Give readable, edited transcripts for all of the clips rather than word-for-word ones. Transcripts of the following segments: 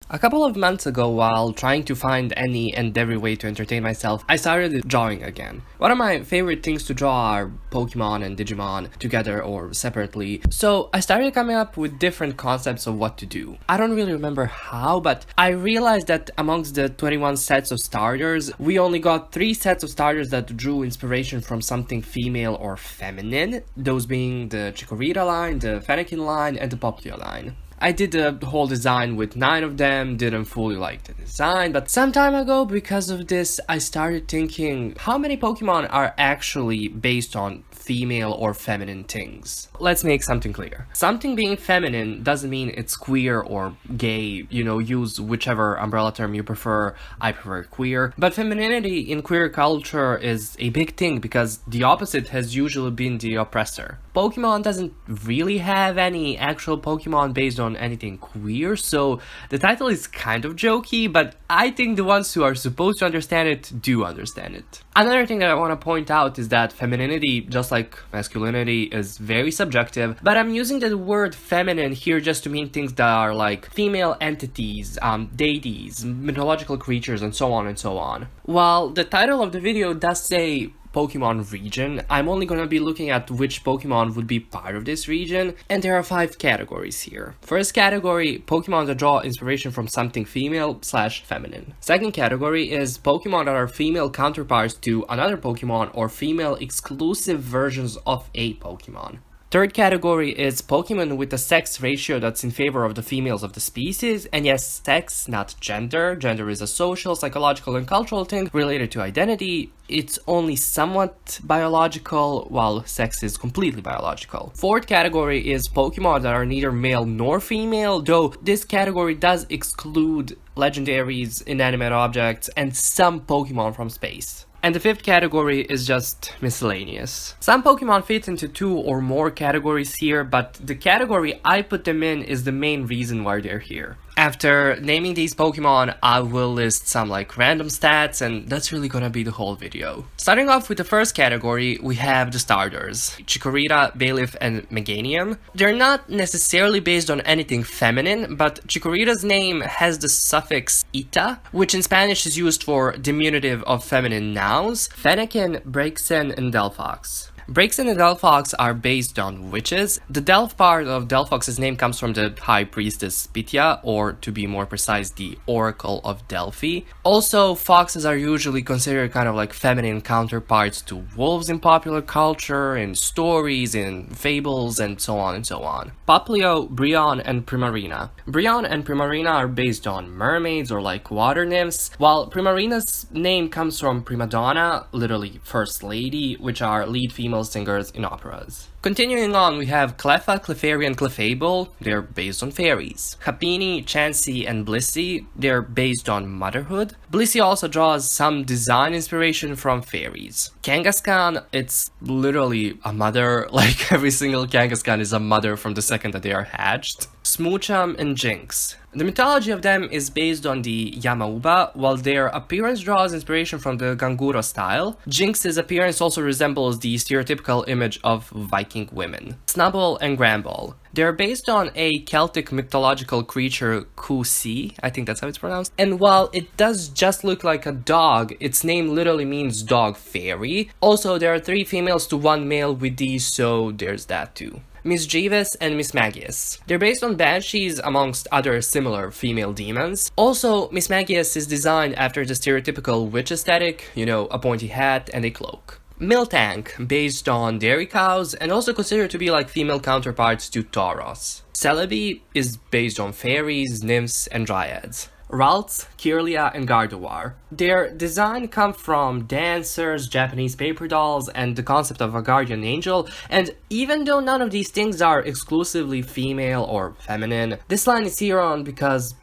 A couple of months ago, while trying to find any and every way to entertain myself, I started drawing again. One of my favorite things to draw are Pokemon and Digimon together or separately, so I started coming up with different concepts of what to do. I don't really remember how, but I realized that amongst the 21 sets of starters, we only got 3 sets of starters that drew inspiration from something female or feminine, those being the Chikorita line, the Fennekin line, and the Popplio line. I did the whole design with 9 of them, didn't fully like the design, but some time ago, because of this, I started thinking how many Pokemon are actually based on female or feminine things. Let's make something clear. Something being feminine doesn't mean it's queer or gay, use whichever umbrella term you prefer. I prefer queer. But femininity in queer culture is a big thing because the opposite has usually been the oppressor. Pokemon doesn't really have any actual Pokemon based on anything queer, so the title is kind of jokey, but I think the ones who are supposed to understand it do understand it. Another thing that I want to point out is that femininity, just like masculinity, is very subjective, but I'm using the word feminine here just to mean things that are like female entities, deities, mythological creatures, and so on and so on. While the title of the video does say Pokemon region, I'm only gonna be looking at which Pokemon would be part of this region, and there are 5 categories here. First category, Pokemon that draw inspiration from something female/feminine. Second category is Pokemon that are female counterparts to another Pokemon or female exclusive versions of a Pokemon. Third category is Pokemon with a sex ratio that's in favor of the females of the species, and yes, sex, not gender. Gender is a social, psychological, and cultural thing related to identity. It's only somewhat biological, while sex is completely biological. Fourth category is Pokemon that are neither male nor female, though this category does exclude legendaries, inanimate objects, and some Pokemon from space. And the 5th category is just miscellaneous. Some Pokemon fit into 2 or more categories here, but the category I put them in is the main reason why they're here. After naming these Pokemon, I will list some random stats, and that's really gonna be the whole video. Starting off with the first category, we have the starters. Chikorita, Bayleef, and Meganium. They're not necessarily based on anything feminine, but Chikorita's name has the suffix ita, which in Spanish is used for diminutive of feminine nouns. Fennekin, Braixen, and Delphox. Braixen and Delphox are based on witches. The Delph part of Delphox's name comes from the High Priestess Pythia, or to be more precise, the Oracle of Delphi. Also, foxes are usually considered kind of like feminine counterparts to wolves in popular culture, in stories, in fables, and so on and so on. Popplio, Brionne, and Primarina. Brionne and Primarina are based on mermaids or water nymphs, while Primarina's name comes from prima donna, literally first lady, which are lead female singers in operas. Continuing on, we have Cleffa, Clefairy, and Clefable. They're based on fairies. Happiny, Chansey, and Blissey. They're based on motherhood. Blissey also draws some design inspiration from fairies. Kangaskhan, it's literally a mother. Every single Kangaskhan is a mother from the second that they are hatched. Smoochum and Jinx. The mythology of them is based on the Yamauba, while their appearance draws inspiration from the Ganguro style. Jinx's appearance also resembles the stereotypical image of Viking women. Snubbull and Granbull. They're based on a Celtic mythological creature, Kusi, I think that's how it's pronounced. And while it does just look like a dog, its name literally means dog fairy. Also, there are 3 females to 1 male with these, so there's that too. Mischievous and Mismagius. They're based on banshees amongst other similar female demons. Also, Mismagius is designed after the stereotypical witch aesthetic, a pointy hat and a cloak. Miltank, based on dairy cows and also considered to be female counterparts to Tauros. Celebi is based on fairies, nymphs, and dryads. Ralts, Kirlia, and Gardevoir. Their design come from dancers, Japanese paper dolls, and the concept of a guardian angel, and even though none of these things are exclusively female or feminine, this line is here on because,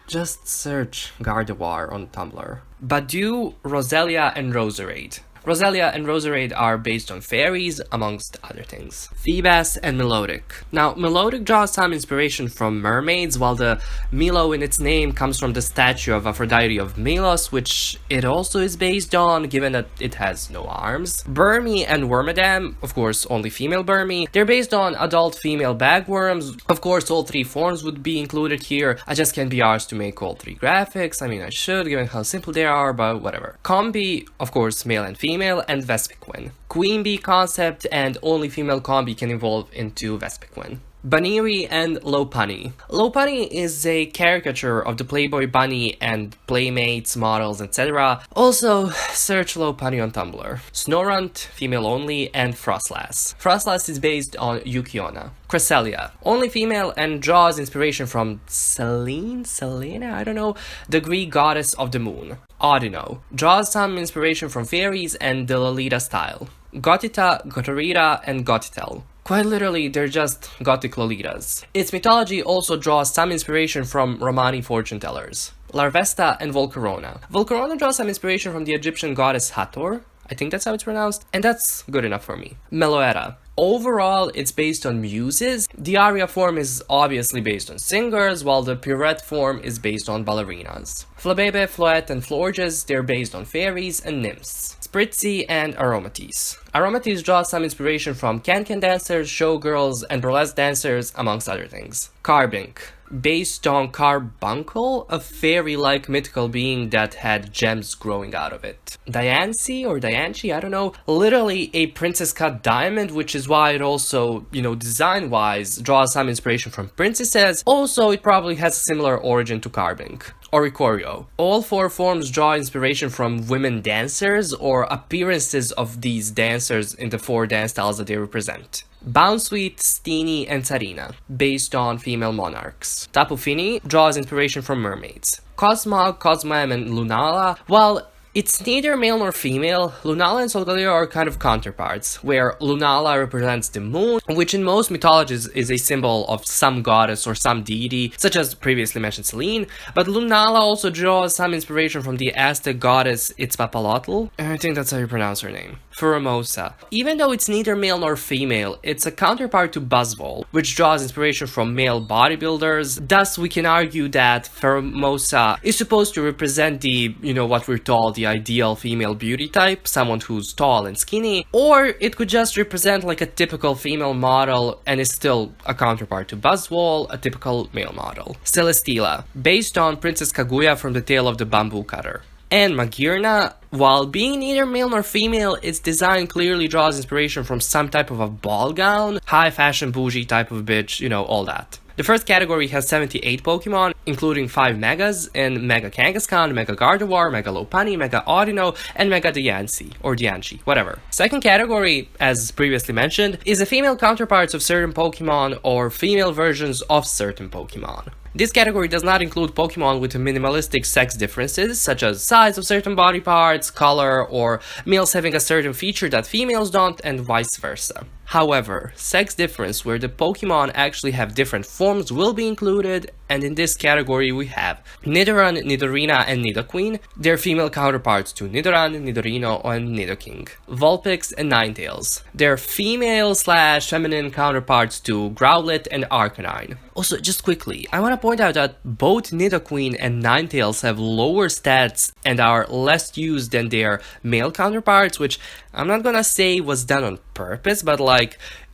just search Gardevoir on Tumblr. Badu, Roselia, and Roserade. Roselia and Roserade are based on fairies, amongst other things. Phoebus and Melodic. Now, Melodic draws some inspiration from mermaids, while the Milo in its name comes from the statue of Aphrodite of Milos, which it also is based on, given that it has no arms. Burmy and Wormadam, of course only female Burmy, they're based on adult female bagworms. Of course all three forms would be included here. I just can't be arsed to make all three graphics. I mean, I should, given how simple they are, but whatever. Combi, of course male and female, and Vespiquen. Queen bee concept, and only female combi can evolve into Vespiquen. Baniri and Lopunny. Lopunny is a caricature of the Playboy Bunny and Playmates, models, etc. Also, search Lopunny on Tumblr. Snorunt, female only, and Frostlass. Frostlass is based on Yukiona. Cresselia, only female and draws inspiration from Selena, I don't know, the Greek goddess of the moon. Audino, draws some inspiration from fairies and the Lolita style. Gotita, Gotorita, and Gotitel. Quite literally, they're just Gothic Lolitas. Its mythology also draws some inspiration from Romani fortune tellers. Larvesta and Volcarona. Volcarona draws some inspiration from the Egyptian goddess Hathor, I think that's how it's pronounced, and that's good enough for me. Meloetta. Overall, it's based on muses. The aria form is obviously based on singers, while the Purette form is based on ballerinas. Flabebe, Floette, and Florges, they're based on fairies and nymphs. Spritzy and Aromatis. Aromatis draws some inspiration from can-can dancers, showgirls, and burlesque dancers, amongst other things. Carbink. Based on Carbuncle, a fairy-like mythical being that had gems growing out of it. Diancie or Dianchi, I don't know. Literally a princess-cut diamond, which is why it also, design-wise, draws some inspiration from princesses. Also, it probably has a similar origin to Carbink. Oricorio. All four forms draw inspiration from women dancers or appearances of these dancers in the four dance styles that they represent. Bounsweet, Steenie, and Tsarina, based on female monarchs. Tapu Fini draws inspiration from mermaids. Cosmog, Cosmem, and Lunala, while it's neither male nor female, Lunala and Solgaleo are kind of counterparts, where Lunala represents the moon, which in most mythologies is a symbol of some goddess or some deity, such as previously mentioned Selene, but Lunala also draws some inspiration from the Aztec goddess Itzpapalotl, I think that's how you pronounce her name. Pheromosa. Even though it's neither male nor female, it's a counterpart to Buzzvole, which draws inspiration from male bodybuilders. Thus, we can argue that Pheromosa is supposed to represent the, what we're told, the ideal female beauty type, someone who's tall and skinny, or it could just represent like a typical female model and is still a counterpart to Buzzwole, a typical male model. Celestila, based on Princess Kaguya from The Tale of the Bamboo Cutter. And Magirna, while being neither male nor female, its design clearly draws inspiration from some type of a ball gown, high fashion bougie type of bitch, all that. The first category has 78 Pokemon, including 5 Megas, and Mega Kangaskhan, Mega Gardevoir, Mega Lopunny, Mega Audino, and Mega Diancie, or Dianchi, whatever. Second category, as previously mentioned, is the female counterparts of certain Pokemon or female versions of certain Pokemon. This category does not include Pokemon with minimalistic sex differences, such as size of certain body parts, color, or males having a certain feature that females don't, and vice versa. However, sex difference where the Pokemon actually have different forms will be included, and in this category we have Nidoran, Nidorina, and Nidoqueen, their female counterparts to Nidoran, Nidorino, and Nidoking. Vulpix and Ninetales, their female/feminine counterparts to Growlithe and Arcanine. Also, just quickly, I want to point out that both Nidoqueen and Ninetales have lower stats and are less used than their male counterparts, which I'm not gonna say was done on purpose, but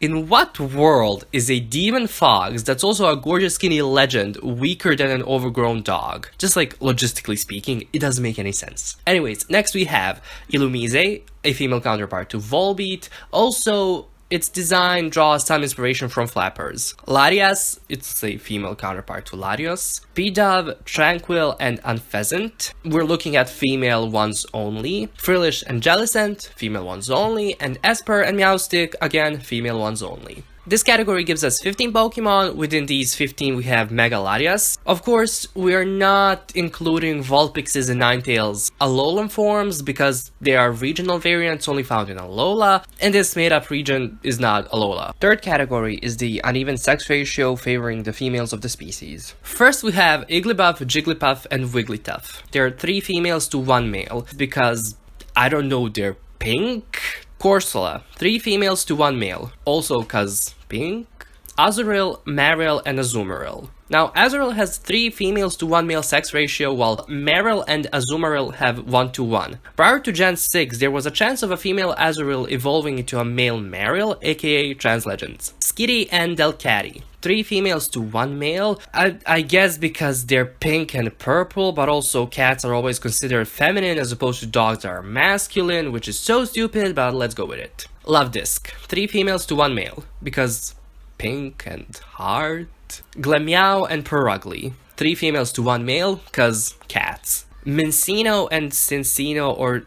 in what world is a demon fox that's also a gorgeous skinny legend weaker than an overgrown dog? Just logistically speaking, it doesn't make any sense. Anyways, next we have Illumise, a female counterpart to Volbeat. Also, its design draws some inspiration from flappers. Larias, it's a female counterpart to Larios. Pidove, Tranquil, and Unpheasant, we're looking at female ones only. Frillish and Jellicent, female ones only. And Esper and Meowstic, again, female ones only. This category gives us 15 Pokemon. Within these 15 we have Mega Larias. Of course, we are not including Vulpixes and Ninetales Alolan forms because they are regional variants only found in Alola, and this made-up region is not Alola. Third category is the uneven sex ratio favoring the females of the species. First we have Igglybuff, Jigglypuff, and Wigglytuff. There are 3 females to 1 male because I don't know, they're Pink. Corsola, 3 females to 1 male. Also cause pink. Azurill, Marill, and Azumarill. Now, Azurill has 3 females to 1 male sex ratio, while Marill and Azumarill have 1 to 1. Prior to Gen 6, there was a chance of a female Azurill evolving into a male Marill, aka Trans Legends. Skitty and Delcatty, 3 females to 1 male, I guess because they're pink and purple, but also cats are always considered feminine as opposed to dogs that are masculine, which is so stupid, but let's go with it. Love Disc, 3 females to 1 male, because pink and heart. Glemeow and Purugly, 3 females to 1 male, cause cats. Mincino and Cincino, or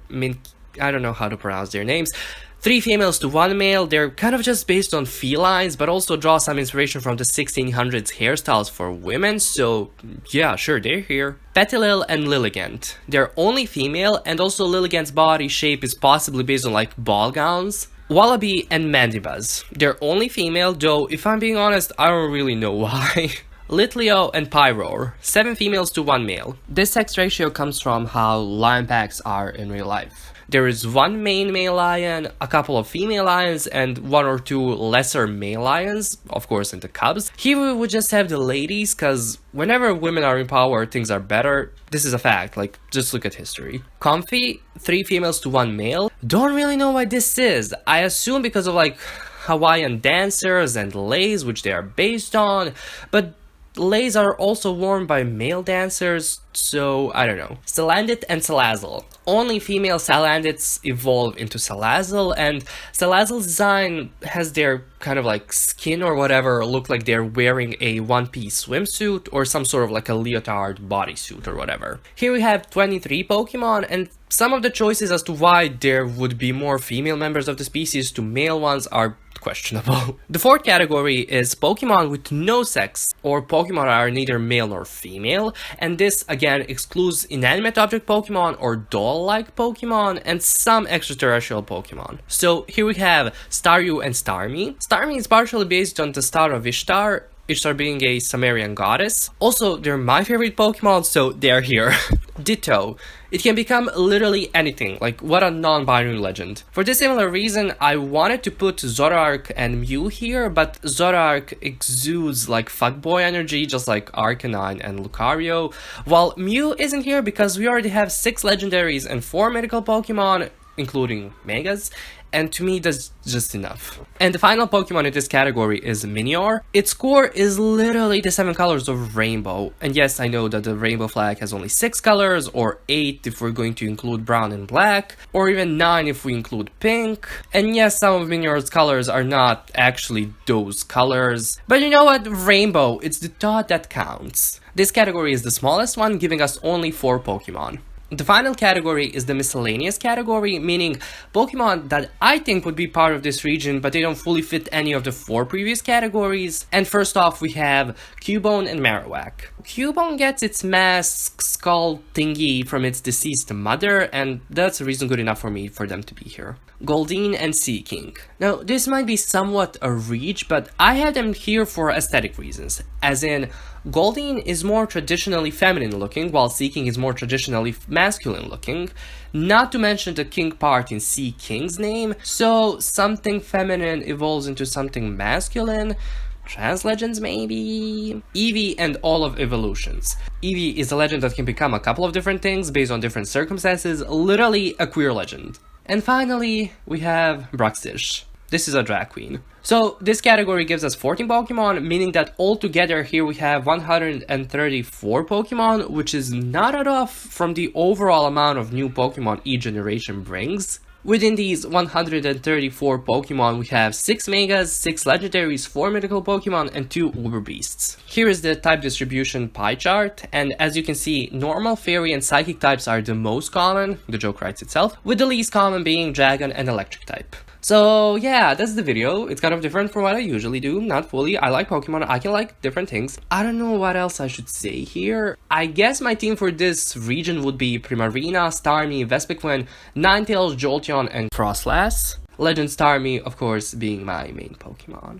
I don't know how to pronounce their names. 3 females to 1 male, they're kind of just based on felines, but also draw some inspiration from the 1600s hairstyles for women, so yeah, sure, they're here. Petilil and Lilligant, they're only female, and also Lilligant's body shape is possibly based on like ball gowns. Wallaby and Mandibuzz, they're only female, though if I'm being honest, I don't really know why. Litleo and Pyroar, 7 females to 1 male. This sex ratio comes from how lion packs are in real life. There is 1 main male lion, a couple of female lions, and 1 or 2 lesser male lions, of course in the cubs. Here we would just have the ladies, cause whenever women are in power, things are better. This is a fact, like, just look at history. Comfy, 3 females to 1 male. Don't really know why this is. I assume because of like Hawaiian dancers and leis, which they are based on, but leis are also worn by male dancers, so I don't know. Salandit and Salazzle. Only female Salandits evolve into Salazzle, and Salazzle's design has their kind of like skin or whatever look like they're wearing a one-piece swimsuit or some sort of like a leotard bodysuit or whatever. Here we have 23 Pokemon, and some of the choices as to why there would be more female members of the species to male ones are questionable. The 4th category is Pokemon with no sex, or Pokemon are neither male nor female, and this again excludes inanimate object Pokemon or doll-like Pokemon and some extraterrestrial Pokemon. So here we have Staryu and Starmie. Starmie is partially based on the star of Ishtar, Ishtar being a Sumerian goddess. Also, they're my favorite Pokemon, so they're here. Ditto. It can become literally anything, like what a non-binary legend. For this similar reason, I wanted to put Zoroark and Mew here, but Zoroark exudes like fuckboy energy, just like Arcanine and Lucario, while Mew isn't here because we already have 6 legendaries and 4 mythical Pokemon, including Megas, and to me that's just enough. And the final Pokemon in this category is Minior. Its core is literally the 7 colors of rainbow, and yes, I know that the rainbow flag has only 6 colors, or 8 if we're going to include brown and black, or even 9 if we include pink. And yes, some of Minior's colors are not actually those colors, but you know what, rainbow, it's the thought that counts. This category is the smallest one, giving us only 4 Pokemon. The final category is the Miscellaneous category, meaning Pokemon that I think would be part of this region, but they don't fully fit any of the 4 previous categories. And first off, we have Cubone and Marowak. Cubone gets its mask skull thingy from its deceased mother, and that's a reason good enough for me for them to be here. Goldeen and Seaking. Now, this might be somewhat a reach, but I had them here for aesthetic reasons, as in, Goldeen is more traditionally feminine looking, while Seaking is more traditionally masculine looking, not to mention the king part in Seaking's name, so something feminine evolves into something masculine. Trans legends maybe? Eevee and all of evolutions. Eevee is a legend that can become a couple of different things based on different circumstances, literally a queer legend. And finally, we have Bruxish. This is a drag queen. So this category gives us 14 Pokemon, meaning that altogether here we have 134 Pokemon, which is not enough from the overall amount of new Pokemon each generation brings. Within these 134 Pokemon, we have 6 Megas, 6 Legendaries, 4 Mythical Pokemon, and 2 Uber Beasts. Here is the type distribution pie chart, and as you can see, Normal, Fairy, and Psychic types are the most common, the joke writes itself, with the least common being Dragon and Electric type. So yeah, that's the video. It's kind of different from what I usually do, not fully. I like Pokemon, I can like different things. I don't know what else I should say here. I guess my team for this region would be Primarina, Starmie, Vespiquen, Ninetales, Jolteon, and Frostlass. Legend Starmie, of course, being my main Pokemon.